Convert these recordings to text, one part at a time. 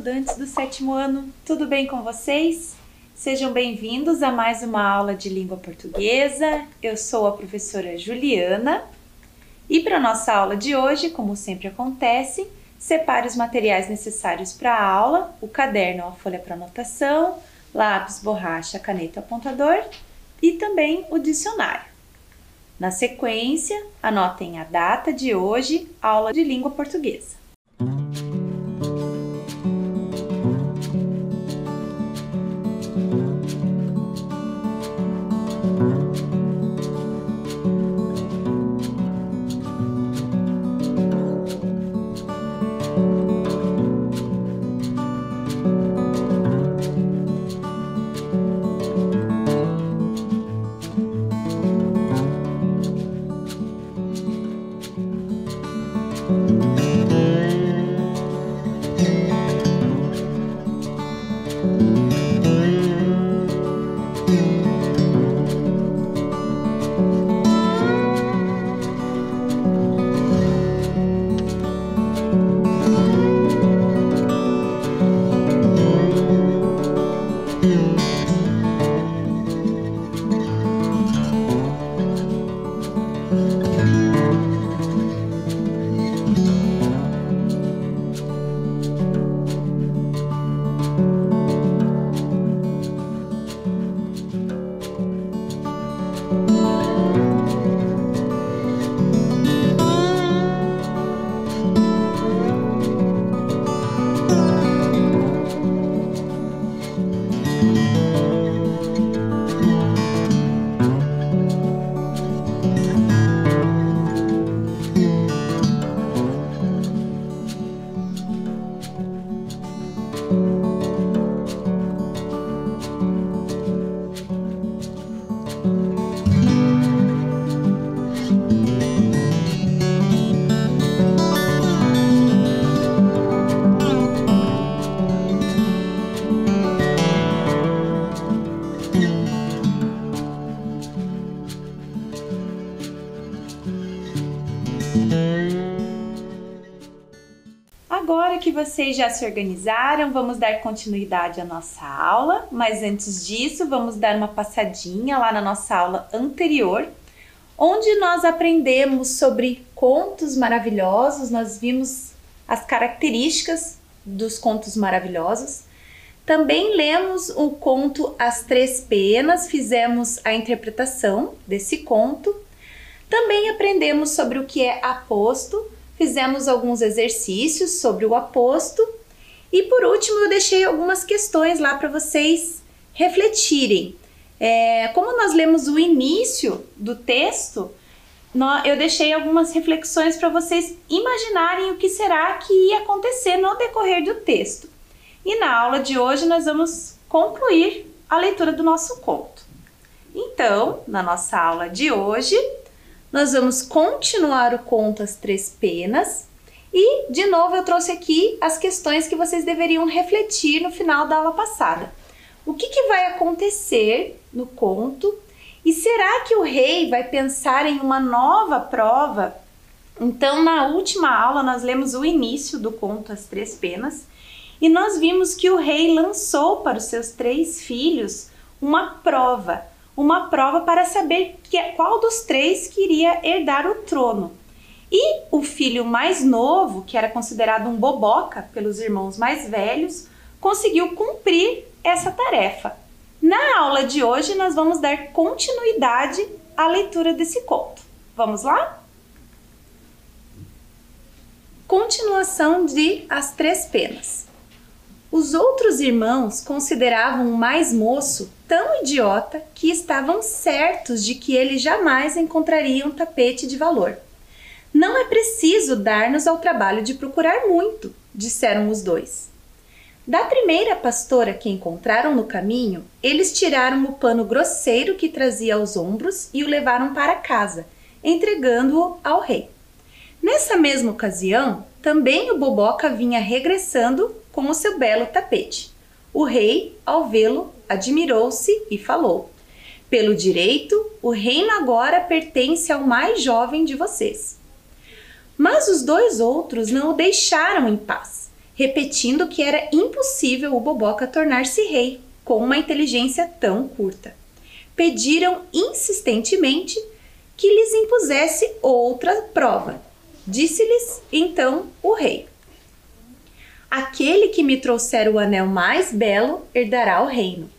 estudantes do 7º ano, tudo bem com vocês? Sejam bem-vindos a mais uma aula de língua portuguesa. Eu sou a professora Juliana e para a nossa aula de hoje, como sempre acontece, separe os materiais necessários para a aula, o caderno, a folha para anotação, lápis, borracha, caneta, apontador e também o dicionário. Na sequência, anotem a data de hoje, aula de língua portuguesa. Agora que vocês já se organizaram, vamos dar continuidade à nossa aula, mas antes disso, vamos dar uma passadinha lá na nossa aula anterior, onde nós aprendemos sobre contos maravilhosos, nós vimos as características dos contos maravilhosos. Também lemos o conto As Três Penas, fizemos a interpretação desse conto. Também aprendemos sobre o que é aposto, fizemos alguns exercícios sobre o aposto e por último eu deixei algumas questões lá para vocês refletirem. Como nós lemos o início do texto, eu deixei algumas reflexões para vocês imaginarem o que será que ia acontecer no decorrer do texto. E na aula de hoje nós vamos concluir a leitura do nosso conto. Então, na nossa aula de hoje, nós vamos continuar o conto As Três Penas e, de novo, eu trouxe aqui as questões que vocês deveriam refletir no final da aula passada. O que vai acontecer no conto? E será que o rei vai pensar em uma nova prova? Então, na última aula, nós lemos o início do conto As Três Penas e nós vimos que o rei lançou para os seus 3 filhos uma prova para saber qual dos 3 queria herdar o trono. E o filho mais novo, que era considerado um boboca pelos irmãos mais velhos, conseguiu cumprir essa tarefa. Na aula de hoje, nós vamos dar continuidade à leitura desse conto. Vamos lá? Continuação de As Três Penas. Os outros irmãos consideravam o mais moço tão idiota que estavam certos de que ele jamais encontraria um tapete de valor. Não é preciso dar-nos ao trabalho de procurar muito, disseram os 2. Da primeira pastora que encontraram no caminho, eles tiraram o pano grosseiro que trazia aos ombros e o levaram para casa, entregando-o ao rei. Nessa mesma ocasião, também o boboca vinha regressando com o seu belo tapete. O rei, ao vê-lo, admirou-se e falou: "Pelo direito, o reino agora pertence ao mais jovem de vocês." Mas os 2 outros não o deixaram em paz. repetindo que era impossível o Boboca tornar-se rei com uma inteligência tão curta. Pediram insistentemente que lhes impusesse outra prova. Disse-lhes então o rei: aquele que me trouxer o anel mais belo herdará o reino.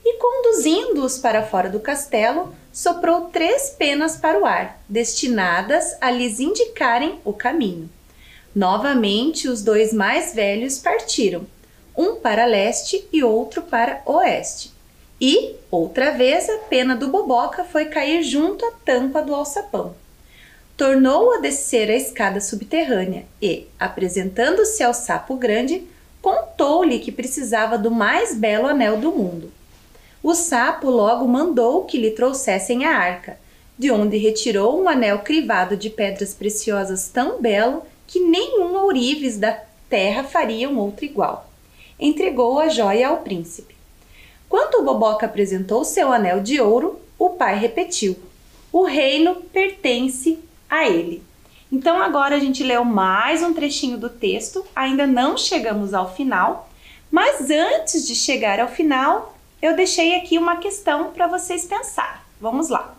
E conduzindo-os para fora do castelo, soprou 3 penas para o ar, destinadas a lhes indicarem o caminho. Novamente os 2 mais velhos partiram, um para leste e outro para oeste. E, outra vez, a pena do Boboca foi cair junto à tampa do alçapão. Tornou a descer a escada subterrânea e, apresentando-se ao sapo grande, contou-lhe que precisava do mais belo anel do mundo. O sapo logo mandou que lhe trouxessem a arca, de onde retirou um anel crivado de pedras preciosas tão belo que nenhum ourives da terra fariam outro igual. Entregou a joia ao príncipe. Quando o Boboca apresentou seu anel de ouro, o pai repetiu: o reino pertence a ele. Então agora a gente leu mais um trechinho do texto, ainda não chegamos ao final, mas antes de chegar ao final, eu deixei aqui uma questão para vocês pensarem. Vamos lá.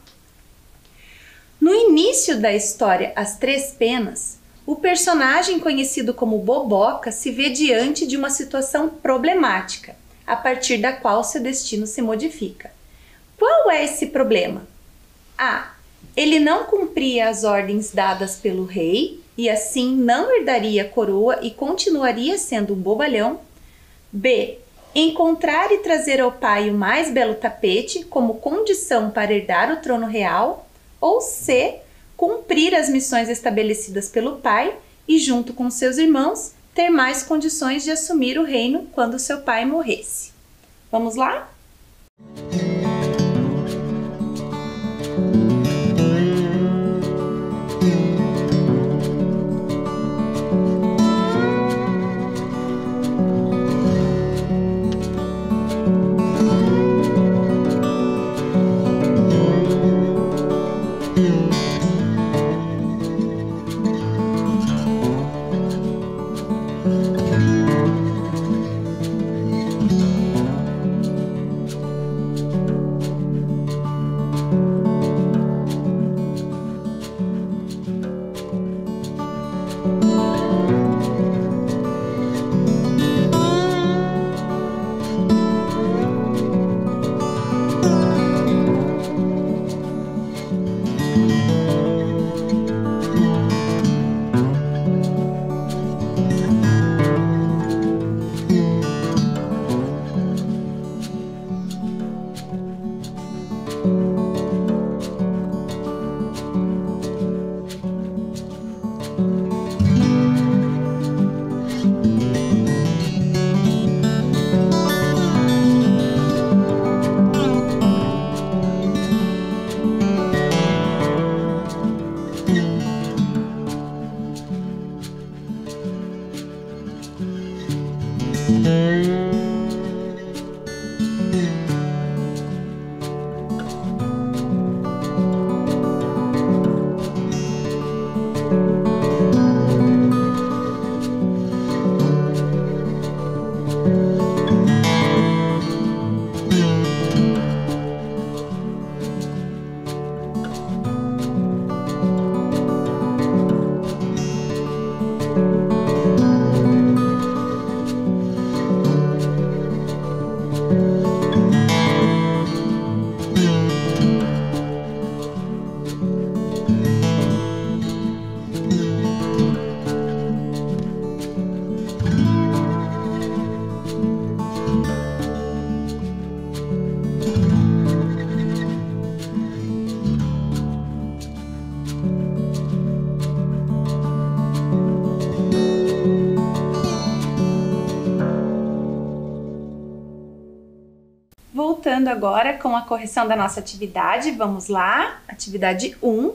No início da história As Três Penas, o personagem conhecido como Boboca se vê diante de uma situação problemática, a partir da qual seu destino se modifica. Qual é esse problema? A. Ele não cumpria as ordens dadas pelo rei e assim não herdaria a coroa e continuaria sendo um bobalhão. B. Encontrar e trazer ao pai o mais belo tapete como condição para herdar o trono real. Ou C. Cumprir as missões estabelecidas pelo pai e, junto com seus irmãos, ter mais condições de assumir o reino quando seu pai morresse. Vamos lá? Voltando agora com a correção da nossa atividade, vamos lá. Atividade 1.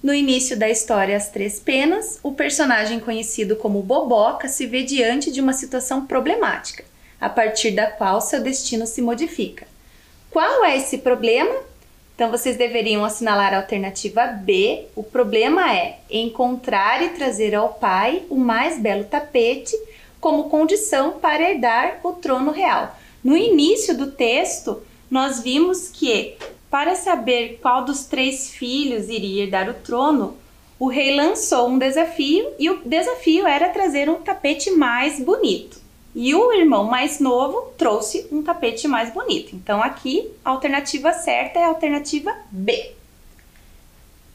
No início da história As Três Penas, o personagem conhecido como Boboca se vê diante de uma situação problemática, a partir da qual seu destino se modifica. Qual é esse problema? Então vocês deveriam assinalar a alternativa B. O problema é encontrar e trazer ao pai o mais belo tapete como condição para herdar o trono real. No início do texto, nós vimos que, para saber qual dos 3 filhos iria herdar o trono, o rei lançou um desafio e o desafio era trazer um tapete mais bonito. E o irmão mais novo trouxe um tapete mais bonito. Então aqui a alternativa certa é a alternativa B.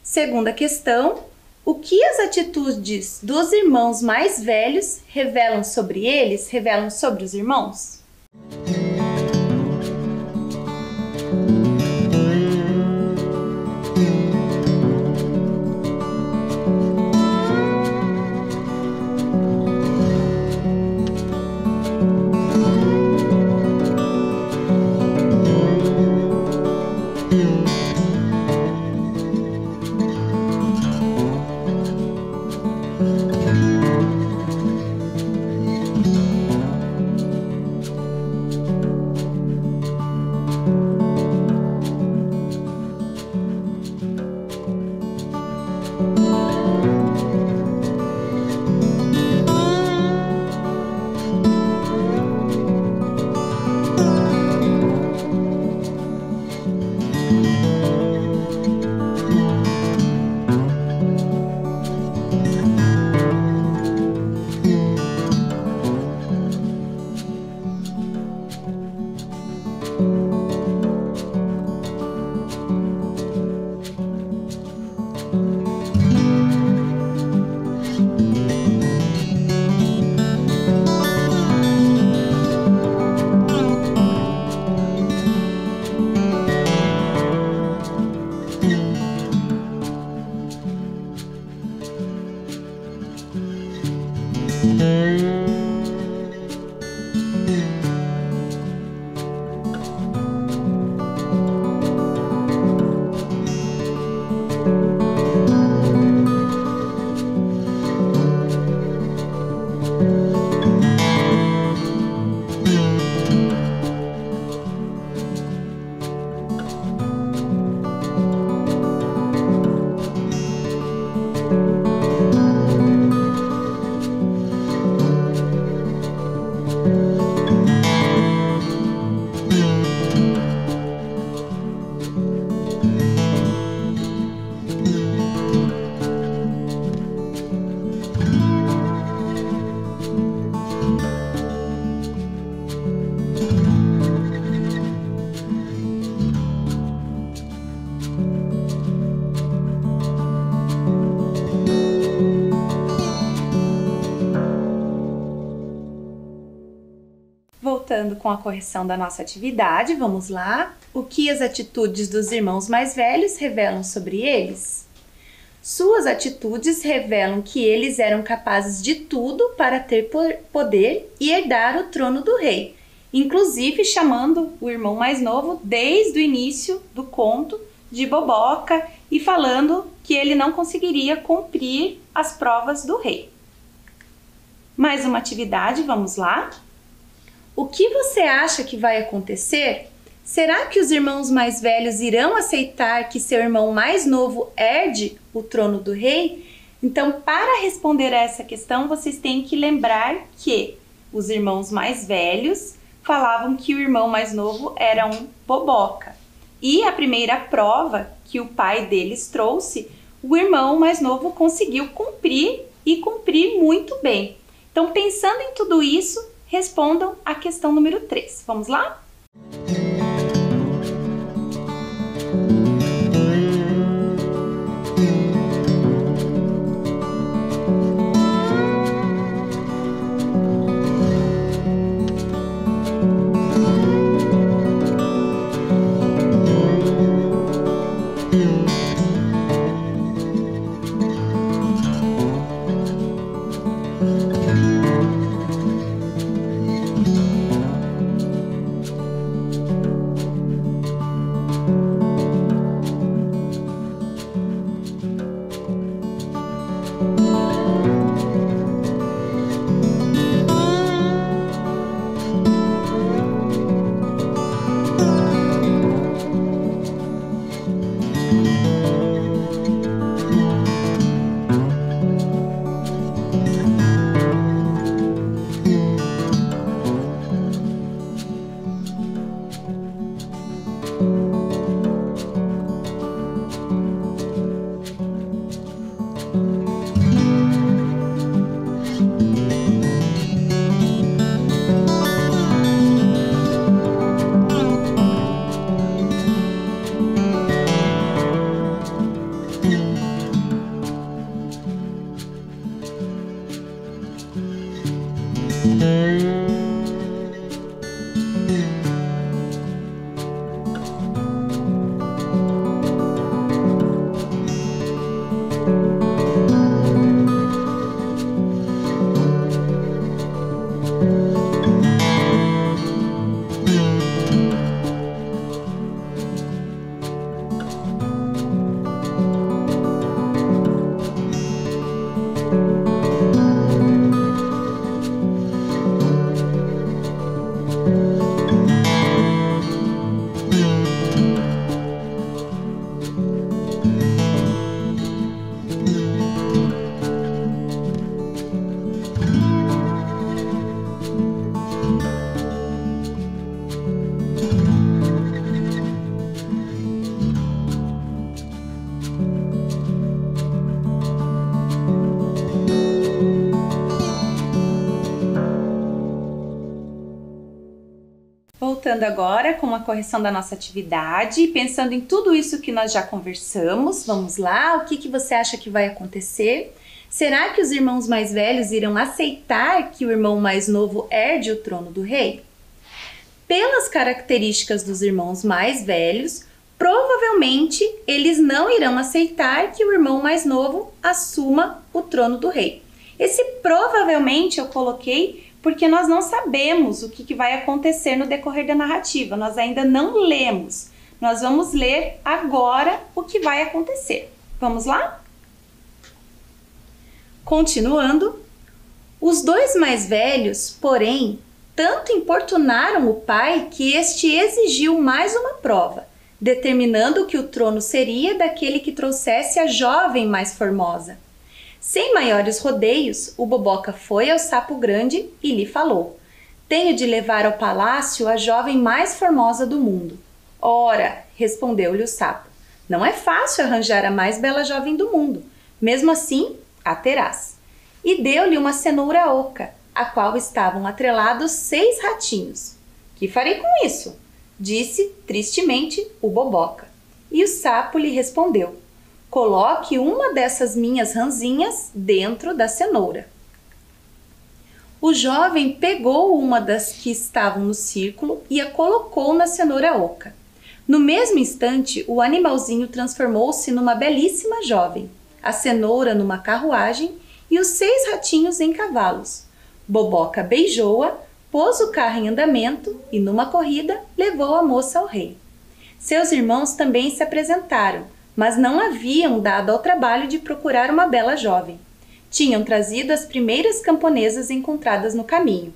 Segunda questão, o que as atitudes dos irmãos mais velhos revelam sobre eles, revelam sobre os irmãos? Voltando com a correção da nossa atividade, vamos lá. O que as atitudes dos irmãos mais velhos revelam sobre eles? Suas atitudes revelam que eles eram capazes de tudo para ter poder e herdar o trono do rei, inclusive chamando o irmão mais novo desde o início do conto de boboca e falando que ele não conseguiria cumprir as provas do rei. Mais uma atividade, vamos lá? O que você acha que vai acontecer? Será que os irmãos mais velhos irão aceitar que seu irmão mais novo herde o trono do rei? Então, para responder a essa questão, vocês têm que lembrar que os irmãos mais velhos falavam que o irmão mais novo era um boboca. E a primeira prova que o pai deles trouxe, o irmão mais novo conseguiu cumprir e cumprir muito bem. Então, pensando em tudo isso, respondam a questão número 3. Vamos lá? Voltando agora com uma correção da nossa atividade, pensando em tudo isso que nós já conversamos, vamos lá, o que você acha que vai acontecer? Será que os irmãos mais velhos irão aceitar que o irmão mais novo herde o trono do rei? Pelas características dos irmãos mais velhos, provavelmente eles não irão aceitar que o irmão mais novo assuma o trono do rei. Esse provavelmente eu coloquei porque nós não sabemos o que vai acontecer no decorrer da narrativa, nós ainda não lemos. Nós vamos ler agora o que vai acontecer. Vamos lá? Continuando, os dois mais velhos, porém, tanto importunaram o pai que este exigiu mais uma prova, determinando que o trono seria daquele que trouxesse a jovem mais formosa. Sem maiores rodeios, o Boboca foi ao Sapo Grande e lhe falou: "Tenho de levar ao palácio a jovem mais formosa do mundo." "Ora," respondeu-lhe o Sapo, "não é fácil arranjar a mais bela jovem do mundo. Mesmo assim, a terás." E deu-lhe uma cenoura oca, a qual estavam atrelados 6 ratinhos. "Que farei com isso?" disse tristemente o Boboca. E o Sapo lhe respondeu: "Coloque uma dessas minhas ranzinhas dentro da cenoura." O jovem pegou uma das que estavam no círculo e a colocou na cenoura oca. No mesmo instante, o animalzinho transformou-se numa belíssima jovem, a cenoura numa carruagem e os 6 ratinhos em cavalos. Boboca beijou-a, pôs o carro em andamento e, numa corrida, levou a moça ao rei. Seus irmãos também se apresentaram, mas não haviam dado ao trabalho de procurar uma bela jovem. Tinham trazido as primeiras camponesas encontradas no caminho.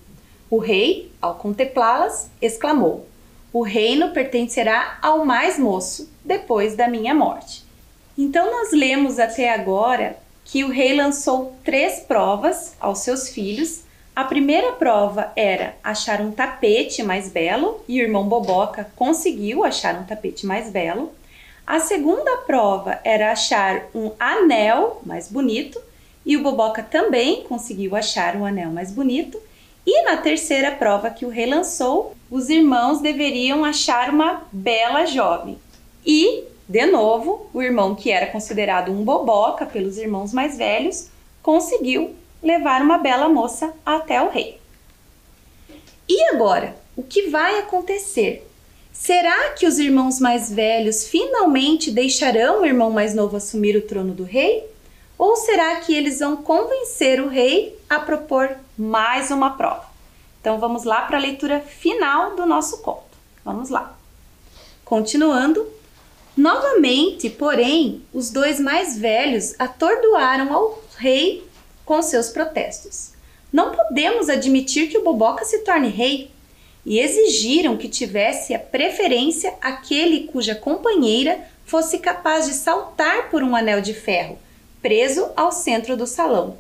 O rei, ao contemplá-las, exclamou: "O reino pertencerá ao mais moço, depois da minha morte." Então nós lemos até agora que o rei lançou 3 provas aos seus filhos. A primeira prova era achar um tapete mais belo, e o irmão Boboca conseguiu achar um tapete mais belo. A segunda prova era achar um anel mais bonito, e o Boboca também conseguiu achar um anel mais bonito. E na terceira prova que o rei lançou, os irmãos deveriam achar uma bela jovem. E, de novo, o irmão que era considerado um Boboca pelos irmãos mais velhos, conseguiu levar uma bela moça até o rei. E agora, o que vai acontecer? Será que os irmãos mais velhos finalmente deixarão o irmão mais novo assumir o trono do rei? Ou será que eles vão convencer o rei a propor mais uma prova? Então vamos lá para a leitura final do nosso conto. Vamos lá. Continuando, novamente, porém, os dois mais velhos atordoaram ao rei com seus protestos. "Não podemos admitir que o Boboca se torne rei." E exigiram que tivesse a preferência aquele cuja companheira fosse capaz de saltar por um anel de ferro, preso ao centro do salão.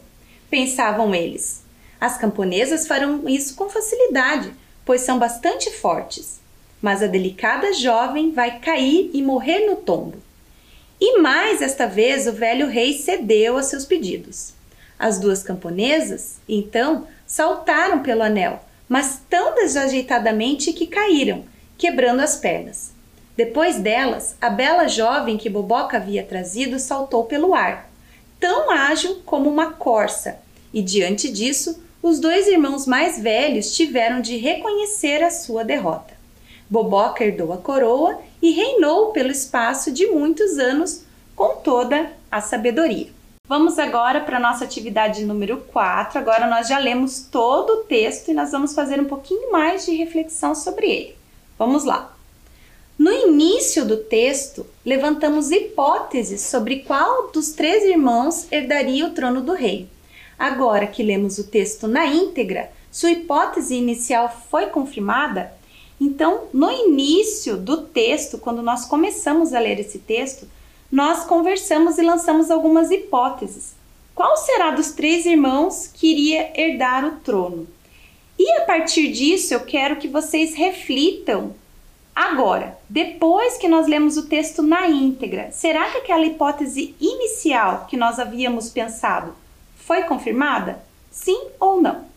Pensavam eles: "As camponesas farão isso com facilidade, pois são bastante fortes. Mas a delicada jovem vai cair e morrer no tombo." E mais esta vez o velho rei cedeu a seus pedidos. As 2 camponesas, então, saltaram pelo anel, mas tão desajeitadamente que caíram, quebrando as pernas. Depois delas, a bela jovem que Boboca havia trazido saltou pelo ar, tão ágil como uma corça, e diante disso, os dois irmãos mais velhos tiveram de reconhecer a sua derrota. Boboca herdou a coroa e reinou pelo espaço de muitos anos com toda a sabedoria. Vamos agora para a nossa atividade número 4. Agora nós já lemos todo o texto e nós vamos fazer um pouquinho mais de reflexão sobre ele. Vamos lá! No início do texto, levantamos hipóteses sobre qual dos 3 irmãos herdaria o trono do rei. Agora que lemos o texto na íntegra, sua hipótese inicial foi confirmada? Então, no início do texto, quando nós começamos a ler esse texto, nós conversamos e lançamos algumas hipóteses. Qual será dos 3 irmãos que iria herdar o trono? E a partir disso, eu quero que vocês reflitam agora, depois que nós lemos o texto na íntegra. Será que aquela hipótese inicial que nós havíamos pensado foi confirmada? Sim ou não?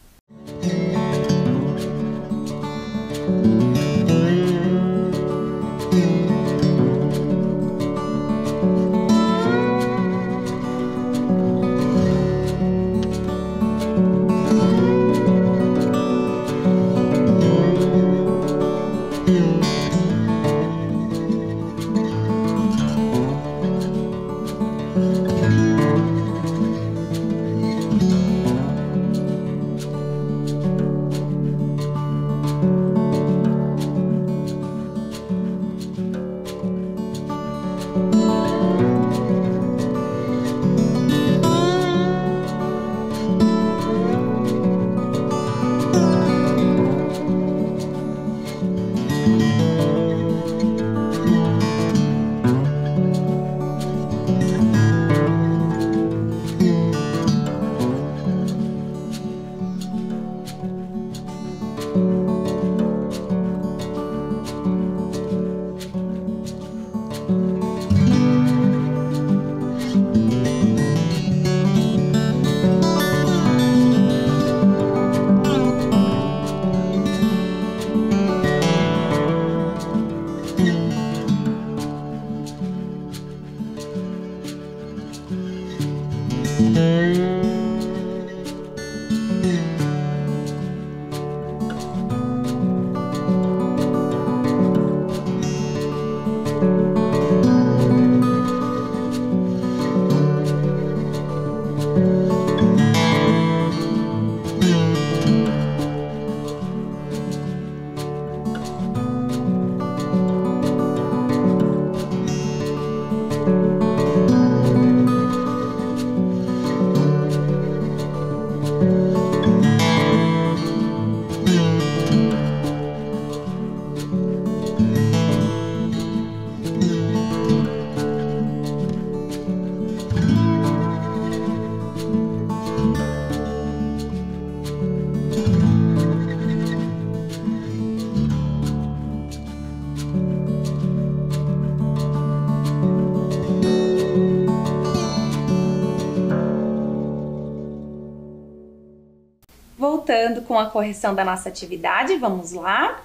Voltando com a correção da nossa atividade, vamos lá?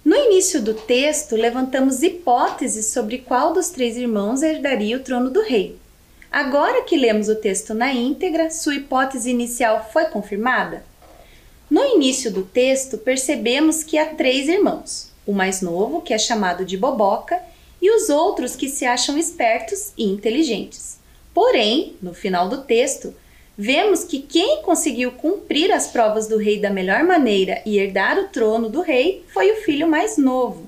No início do texto, levantamos hipóteses sobre qual dos 3 irmãos herdaria o trono do rei. Agora que lemos o texto na íntegra, sua hipótese inicial foi confirmada? No início do texto, percebemos que há 3 irmãos, o mais novo, que é chamado de Boboca, e os outros que se acham espertos e inteligentes. Porém, no final do texto, vemos que quem conseguiu cumprir as provas do rei da melhor maneira e herdar o trono do rei foi o filho mais novo.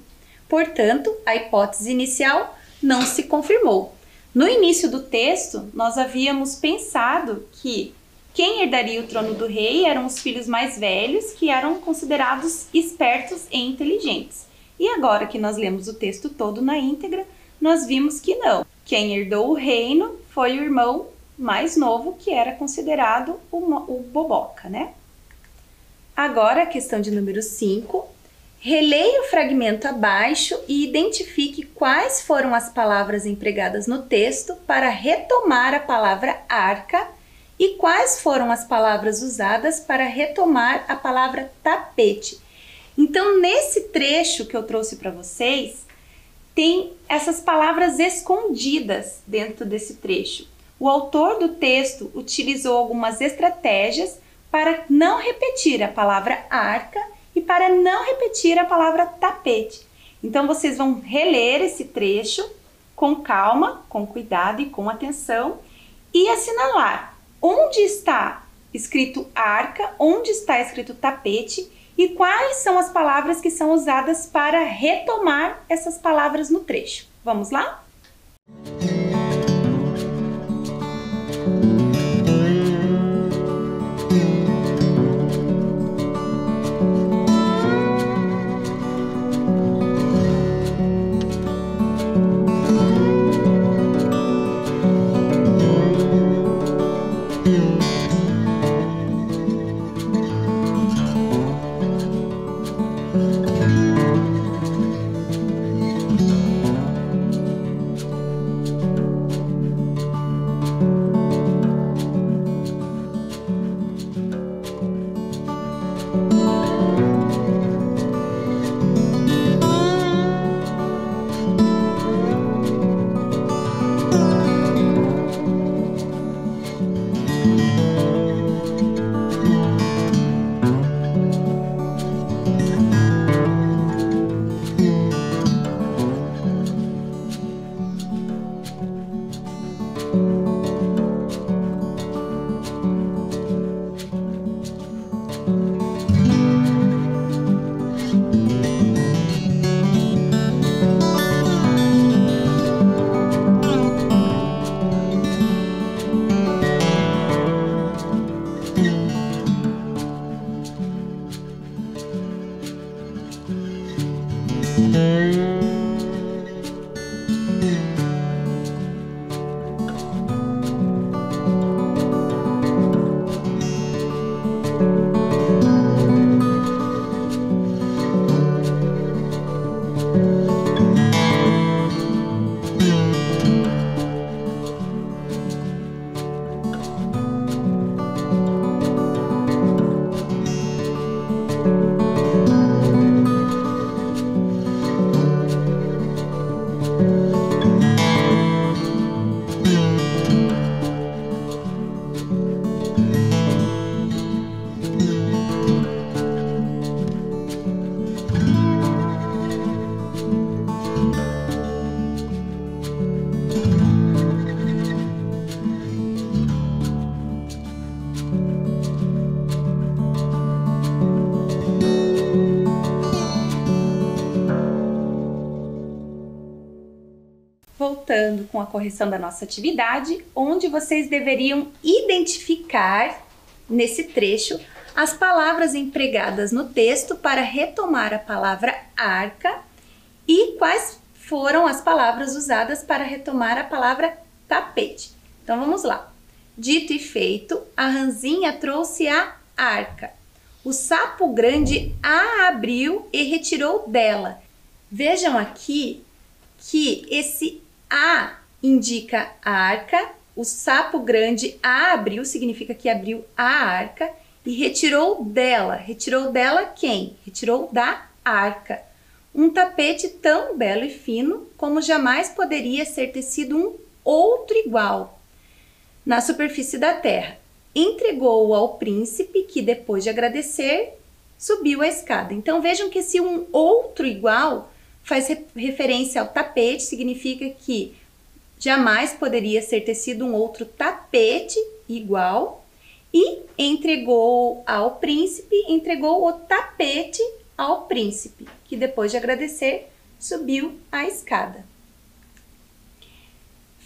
Portanto, a hipótese inicial não se confirmou. No início do texto, nós havíamos pensado que quem herdaria o trono do rei eram os filhos mais velhos, que eram considerados espertos e inteligentes. E agora que nós lemos o texto todo na íntegra, nós vimos que não. Quem herdou o reino foi o irmão mais novo, que era considerado o Boboca, né? Agora, a questão de número 5. Releia o fragmento abaixo e identifique quais foram as palavras empregadas no texto para retomar a palavra arca e quais foram as palavras usadas para retomar a palavra tapete. Então, nesse trecho que eu trouxe para vocês, tem essas palavras escondidas dentro desse trecho. O autor do texto utilizou algumas estratégias para não repetir a palavra arca e para não repetir a palavra tapete. Então, vocês vão reler esse trecho com calma, com cuidado e com atenção e assinalar onde está escrito arca, onde está escrito tapete e quais são as palavras que são usadas para retomar essas palavras no trecho. Vamos lá? Voltando com a correção da nossa atividade, onde vocês deveriam identificar nesse trecho as palavras empregadas no texto para retomar a palavra arca e quais foram as palavras usadas para retomar a palavra tapete. Então vamos lá. Dito e feito, a ranzinha trouxe a arca. O sapo grande a abriu e retirou dela. Vejam aqui que esse a indica a arca, o sapo grande a abriu, significa que abriu a arca, e retirou dela. Retirou dela quem? Retirou da arca. Um tapete tão belo e fino como jamais poderia ser tecido um outro igual na superfície da terra. Entregou-o ao príncipe, que depois de agradecer, subiu a escada. Então vejam que esse um outro igual faz referência ao tapete, significa que jamais poderia ser tecido um outro tapete igual, e entregou ao príncipe, entregou o tapete ao príncipe, que depois de agradecer, subiu a escada.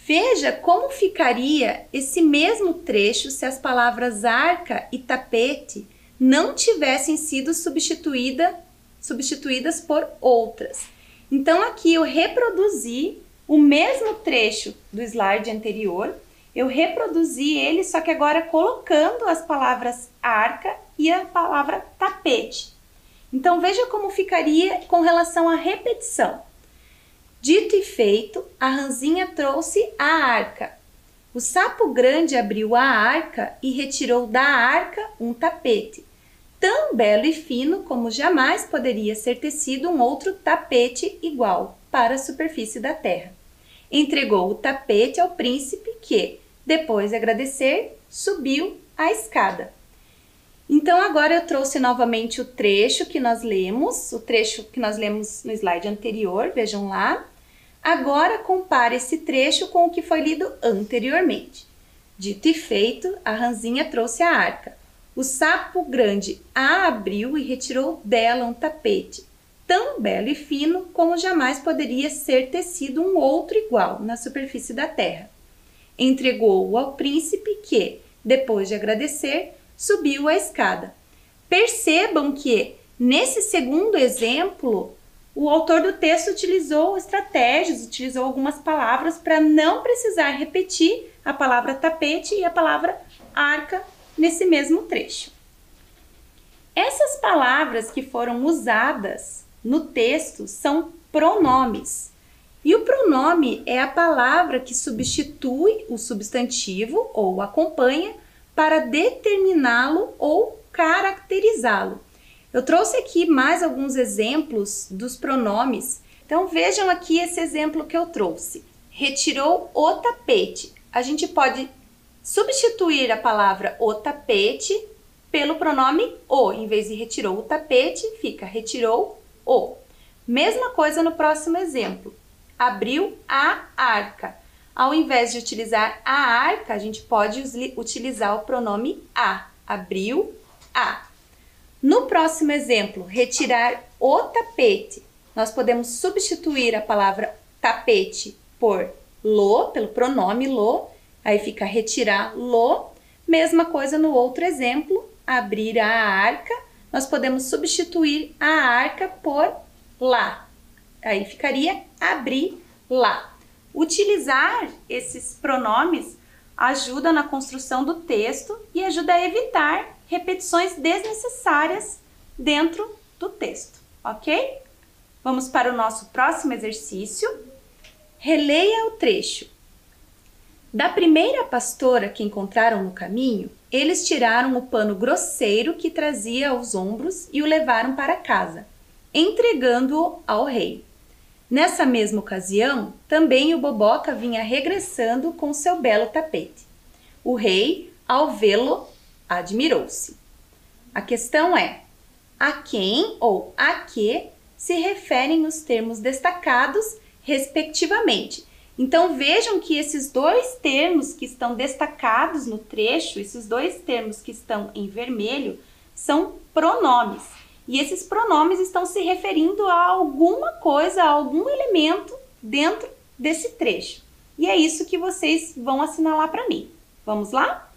Veja como ficaria esse mesmo trecho se as palavras arca e tapete não tivessem sido substituídas por outras. Então aqui eu reproduzi o mesmo trecho do slide anterior, eu reproduzi ele, só que agora colocando as palavras arca e a palavra tapete. Então veja como ficaria com relação à repetição. Dito e feito, a ranzinha trouxe a arca. O sapo grande abriu a arca e retirou da arca um tapete, tão belo e fino como jamais poderia ser tecido um outro tapete igual para a superfície da terra. Entregou o tapete ao príncipe que, depois de agradecer, subiu a escada. Então, agora eu trouxe novamente o trecho que nós lemos, no slide anterior, vejam lá. Agora, compare esse trecho com o que foi lido anteriormente. Dito e feito, a ranzinha trouxe a arca. O sapo grande a abriu e retirou dela um tapete, tão belo e fino como jamais poderia ser tecido um outro igual na superfície da terra. Entregou-o ao príncipe que, depois de agradecer, subiu a escada. Percebam que, nesse segundo exemplo, o autor do texto utilizou estratégias, utilizou algumas palavras para não precisar repetir a palavra tapete e a palavra arca nesse mesmo trecho. Essas palavras que foram usadas no texto são pronomes. E o pronome é a palavra que substitui o substantivo ou acompanha para determiná-lo ou caracterizá-lo. Eu trouxe aqui mais alguns exemplos dos pronomes. Então vejam aqui esse exemplo que eu trouxe. Retirou o tapete. A gente pode substituir a palavra o tapete pelo pronome o. Em vez de retirou o tapete, fica retirou o. Mesma coisa no próximo exemplo. Abriu a arca. Ao invés de utilizar a arca, a gente pode utilizar o pronome a. Abriu a. No próximo exemplo, retirar o tapete, nós podemos substituir a palavra tapete por lo, pelo pronome lo, aí fica retirar lo. Mesma coisa no outro exemplo, abrir a arca, nós podemos substituir a arca por lá, aí ficaria abrir lá. Utilizar esses pronomes ajuda na construção do texto e ajuda a evitar repetições desnecessárias dentro do texto, ok? Vamos para o nosso próximo exercício. Releia o trecho. Da primeira pastora que encontraram no caminho, eles tiraram o pano grosseiro que trazia aos ombros e o levaram para casa, entregando-o ao rei. Nessa mesma ocasião, também o Boboca vinha regressando com seu belo tapete. O rei, ao vê-lo, admirou-se. A questão é: a quem ou a que se referem os termos destacados, respectivamente? Então vejam que esses dois termos que estão destacados no trecho, esses dois termos que estão em vermelho, são pronomes. E esses pronomes estão se referindo a alguma coisa, a algum elemento dentro desse trecho. E é isso que vocês vão assinalar para mim. Vamos lá?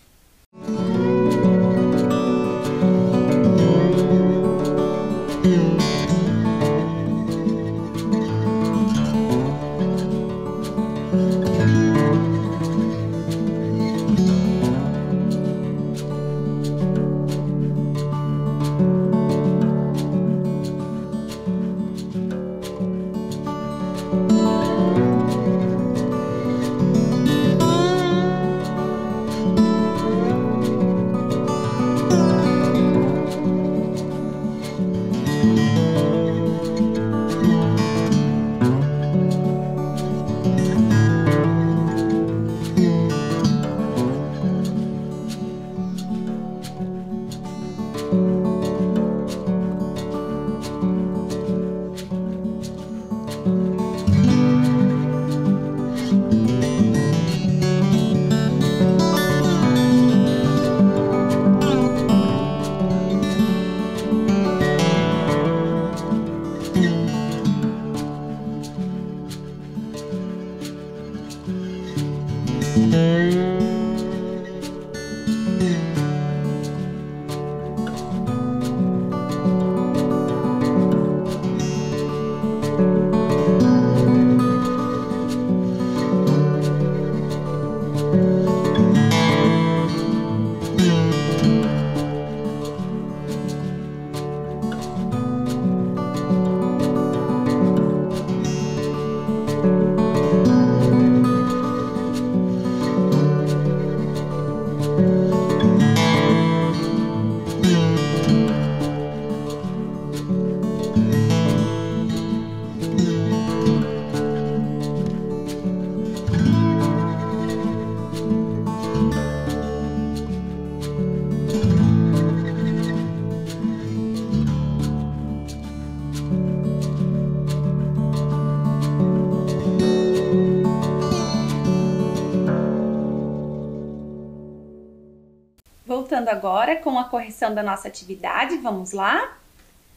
Voltando agora com a correção da nossa atividade, vamos lá?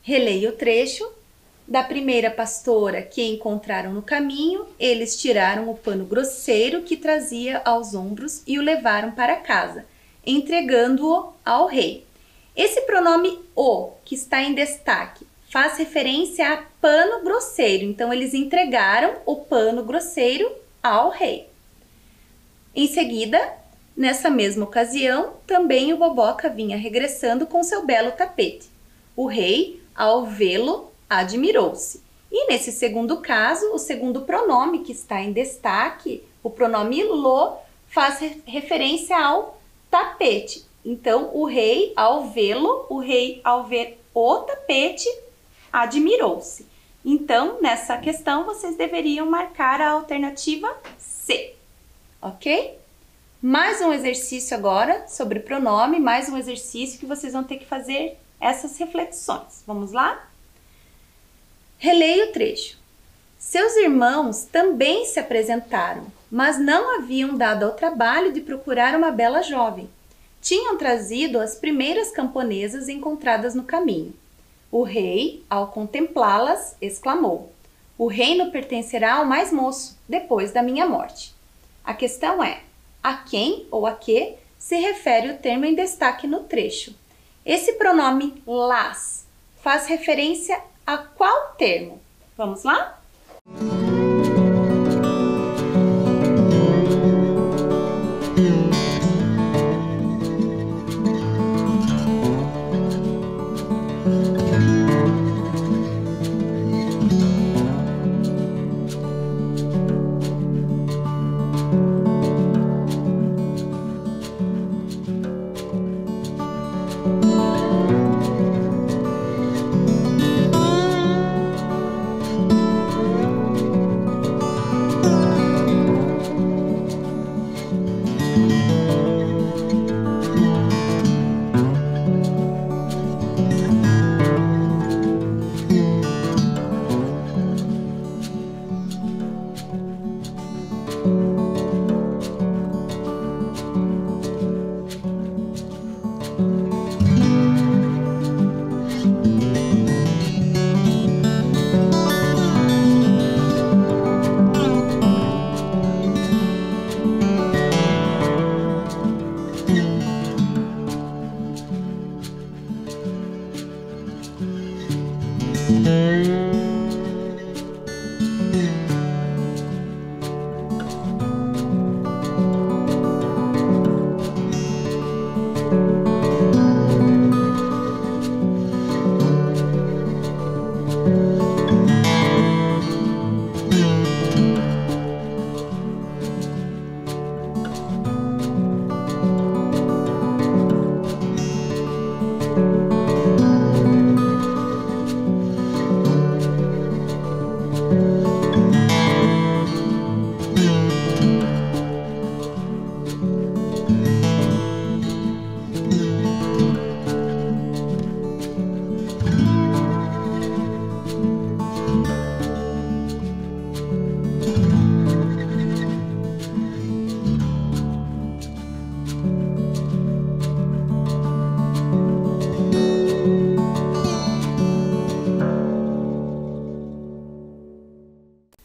Releia o trecho. Da primeira pastora que encontraram no caminho, eles tiraram o pano grosseiro que trazia aos ombros e o levaram para casa, entregando-o ao rei. Esse pronome o, que está em destaque, faz referência a pano grosseiro. Então, eles entregaram o pano grosseiro ao rei. Em seguida, nessa mesma ocasião, também o Boboca vinha regressando com seu belo tapete. O rei, ao vê-lo, admirou-se. E nesse segundo caso, o segundo pronome que está em destaque, o pronome lo, faz referência ao tapete. Então, o rei, ao vê-lo, o rei, ao ver o tapete, admirou-se. Então, nessa questão, vocês deveriam marcar a alternativa C, ok? Mais um exercício agora sobre pronome, mais um exercício que vocês vão ter que fazer essas reflexões. Vamos lá? Releia o trecho. Seus irmãos também se apresentaram, mas não haviam dado ao trabalho de procurar uma bela jovem. Tinham trazido as primeiras camponesas encontradas no caminho. O rei, ao contemplá-las, exclamou: "O reino pertencerá ao mais moço, depois da minha morte." A questão é: a quem ou a que se refere o termo em destaque no trecho? Esse pronome las faz referência a qual termo? Vamos lá?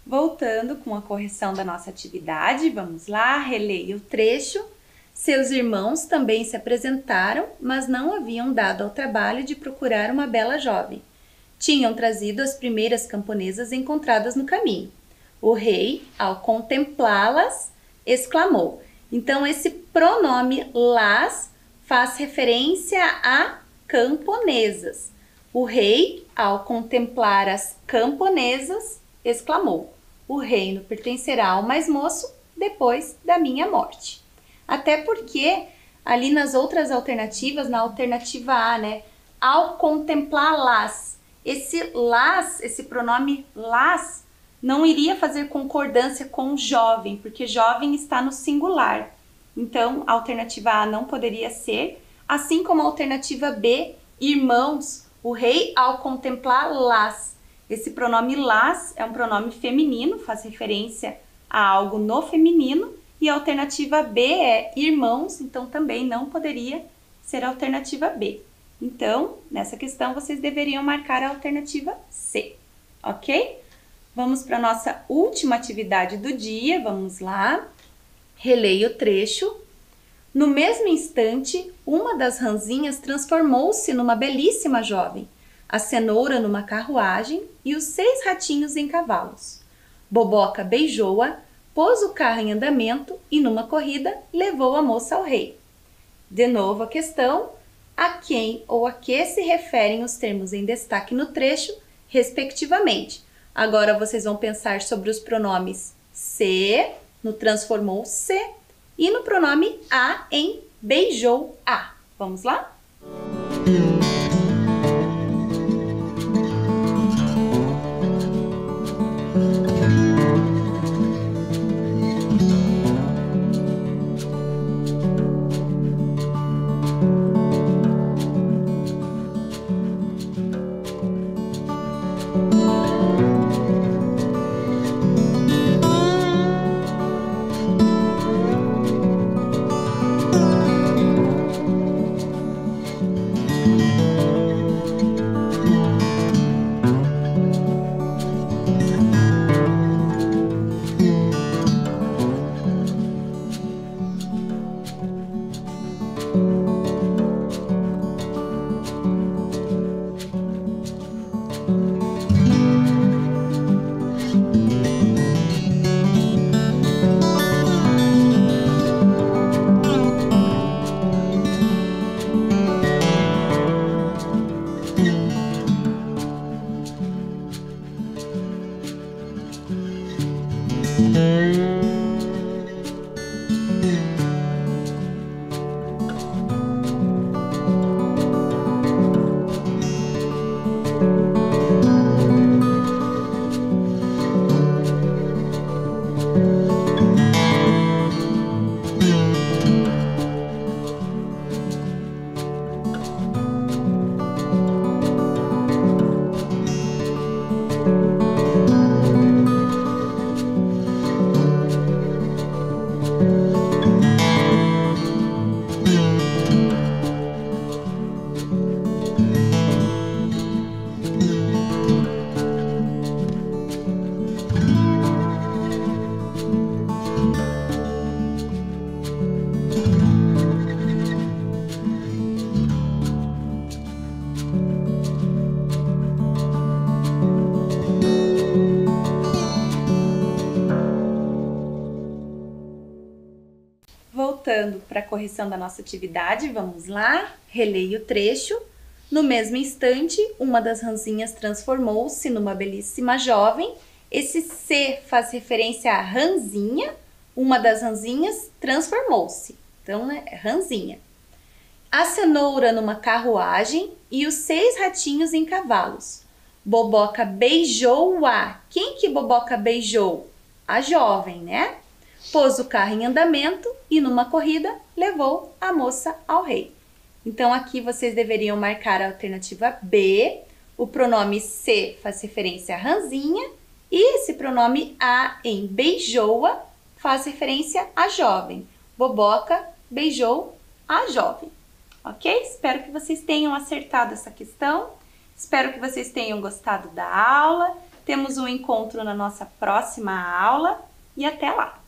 Voltando com a correção da nossa atividade, vamos lá, releia o trecho. Seus irmãos também se apresentaram, mas não haviam dado ao trabalho de procurar uma bela jovem. Tinham trazido as primeiras camponesas encontradas no caminho. O rei, ao contemplá-las, exclamou. Então, esse pronome las faz referência a camponesas. O rei, ao contemplar as camponesas, exclamou: "O reino pertencerá ao mais moço depois da minha morte." Até porque ali nas outras alternativas, na alternativa A, né, ao contemplar-las, esse pronome las, não iria fazer concordância com jovem, porque jovem está no singular. Então, a alternativa A não poderia ser, assim como a alternativa B, irmãos, o rei ao contemplar-las. Esse pronome las é um pronome feminino, faz referência a algo no feminino, e a alternativa B é irmãos, então também não poderia ser a alternativa B. Então, nessa questão, vocês deveriam marcar a alternativa C, ok? Vamos para a nossa última atividade do dia, vamos lá. Releia o trecho. No mesmo instante, uma das ranzinhas transformou-se numa belíssima jovem, a cenoura numa carruagem e os 6 ratinhos em cavalos. Boboca beijou-a, pôs o carro em andamento e, numa corrida, levou a moça ao rei. De novo a questão, a quem ou a que se referem os termos em destaque no trecho, respectivamente. Agora vocês vão pensar sobre os pronomes se, no transformou-se, e no pronome a em beijou-a. Vamos lá? Voltando para a correção da nossa atividade, vamos lá, releia o trecho. No mesmo instante, uma das ranzinhas transformou-se numa belíssima jovem. Esse se faz referência à ranzinha, uma das ranzinhas transformou-se, então é ranzinha. A cenoura numa carruagem e os 6 ratinhos em cavalos. Boboca beijou-a. Quem que Boboca beijou? A jovem, né? Pôs o carro em andamento e, numa corrida, levou a moça ao rei. Então, aqui vocês deveriam marcar a alternativa B. O pronome se faz referência à ranzinha e esse pronome a em beijou-a faz referência à jovem. Boboca beijou a jovem. Ok? Espero que vocês tenham acertado essa questão. Espero que vocês tenham gostado da aula. Temos um encontro na nossa próxima aula e até lá!